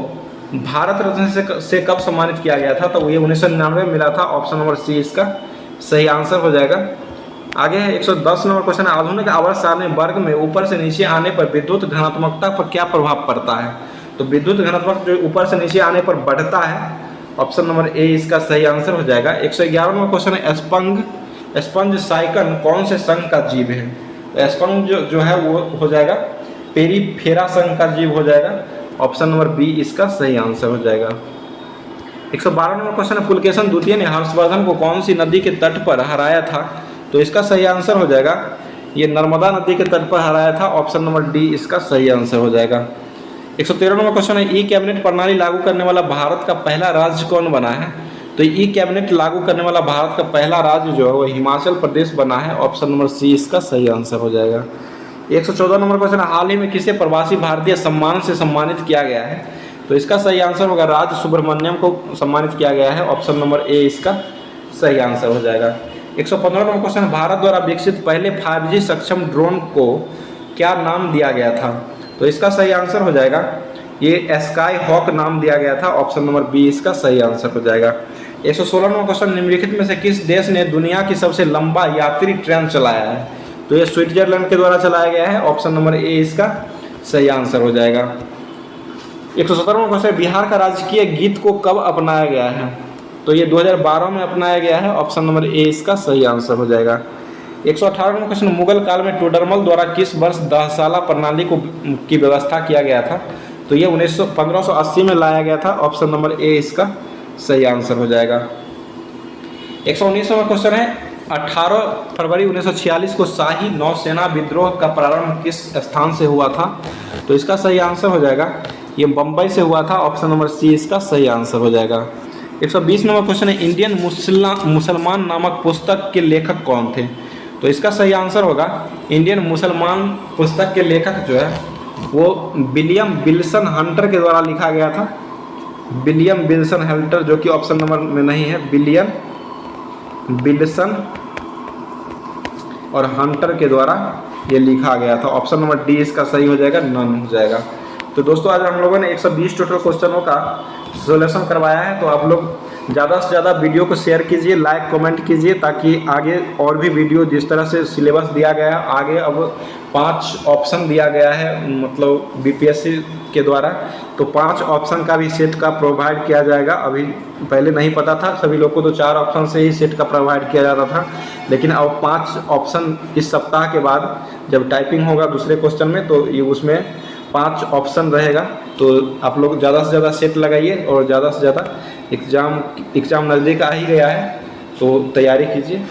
भारत रत्न से कब सम्मानित किया गया था? तो ये 1999 में मिला था। ऑप्शन नंबर सी इसका सही आंसर हो जाएगा। आगे है 110 नंबर क्वेश्चन है, आधुनिक आवर्त सारणी वर्ग में ऊपर से नीचे आने पर विद्युत घनात्मकता पर क्या प्रभाव पड़ता है? तो विद्युत घनात्मक जो ऊपर से नीचे आने पर बढ़ता है। ऑप्शन नंबर ए इसका सही आंसर हो जाएगा। 111 नंबर क्वेश्चन है, स्पंज साइकन कौन से संघ का जीव है? तो स्पंज जो है वो हो जाएगा पेरीफेरा संघ का जीव हो जाएगा। ऑप्शन नंबर बी इसका सही आंसर हो जाएगा। 112 नंबर क्वेश्चन है, पुलकेशन द्वितीय ने हर्षवर्धन को कौन सी नदी के तट पर हराया था? तो इसका सही आंसर हो जाएगा ये नर्मदा नदी के तट पर हराया था। ऑप्शन नंबर डी इसका सही आंसर हो जाएगा। 113 नंबर क्वेश्चन है, ई कैबिनेट प्रणाली लागू करने वाला भारत का पहला राज्य कौन बना है? तो ई कैबिनेट लागू करने वाला भारत का पहला राज्य जो है वो हिमाचल प्रदेश बना है। ऑप्शन नंबर सी इसका सही आंसर हो जाएगा। 114 नंबर क्वेश्चन, हाल ही में किसे प्रवासी भारतीय सम्मान से सम्मानित किया गया है? तो इसका सही आंसर होगा राज सुब्रमण्यम को सम्मानित किया गया है। ऑप्शन नंबर ए इसका सही आंसर हो जाएगा। 115 नंबर क्वेश्चन, भारत द्वारा विकसित पहले 5G सक्षम ड्रोन को क्या नाम दिया गया था? तो इसका सही आंसर हो जाएगा ये स्काई हॉक नाम दिया गया था। ऑप्शन नंबर बी इसका सही आंसर हो जाएगा। 116 नंबर क्वेश्चन, निम्नलिखित में से किस देश ने दुनिया की सबसे लंबा यात्री ट्रेन चलाया है? तो ये स्विट्जरलैंड के द्वारा चलाया गया है। ऑप्शन नंबर ए इसका सही आंसर हो जाएगा। 117 नंबर क्वेश्चन, बिहार का राजकीय गीत को कब अपनाया गया है? तो ये 2012 में अपनाया गया है। ऑप्शन नंबर ए इसका सही आंसर हो जाएगा। 118 नंबर क्वेश्चन, मुगल काल में टोडरमल द्वारा किस वर्ष दहसाला प्रणाली की व्यवस्था किया गया था? तो ये 1580 में लाया गया था। ऑप्शन नंबर ए इसका सही आंसर हो जाएगा। 119 नंबर क्वेश्चन है, 18 फरवरी 1946 को शाही नौसेना विद्रोह का प्रारंभ किस स्थान से हुआ था? तो इसका सही आंसर हो जाएगा ये बम्बई से हुआ था। ऑप्शन नंबर सी इसका सही आंसर हो जाएगा। 120 नंबर क्वेश्चन है, इंडियन मुसलमान नामक पुस्तक के लेखक कौन थे? तो इसका सही आंसर होगा इंडियन मुसलमान पुस्तक के लेखक जो है वो विलियम विल्सन हंटर के द्वारा लिखा गया था। विलियम विल्सन हंटर, जो कि ऑप्शन नंबर में नहीं है, विलियम विल्सन और हंटर के द्वारा ये लिखा गया था। ऑप्शन नंबर डी इसका सही हो जाएगा, नन हो जाएगा। तो दोस्तों आज हम लोगों ने 120 टोटल क्वेश्चनों का सोल्यूशन करवाया है। तो आप लोग ज़्यादा से ज़्यादा वीडियो को शेयर कीजिए, लाइक कमेंट कीजिए, ताकि आगे और भी वीडियो जिस तरह से सिलेबस दिया गया है, आगे अब 5 ऑप्शन दिया गया है मतलब बीपीएससी के द्वारा, तो 5 ऑप्शन का भी सेट का प्रोवाइड किया जाएगा। अभी पहले नहीं पता था, सभी लोग को तो 4 ऑप्शन से ही सेट का प्रोवाइड किया जाता था, लेकिन अब 5 ऑप्शन इस सप्ताह के बाद जब टाइपिंग होगा दूसरे क्वेश्चन में तो ये उसमें 5 ऑप्शन रहेगा। तो आप लोग ज़्यादा से ज़्यादा सेट लगाइए और ज़्यादा से ज़्यादा एग्ज़ाम नज़दीक आ ही गया है तो तैयारी कीजिए।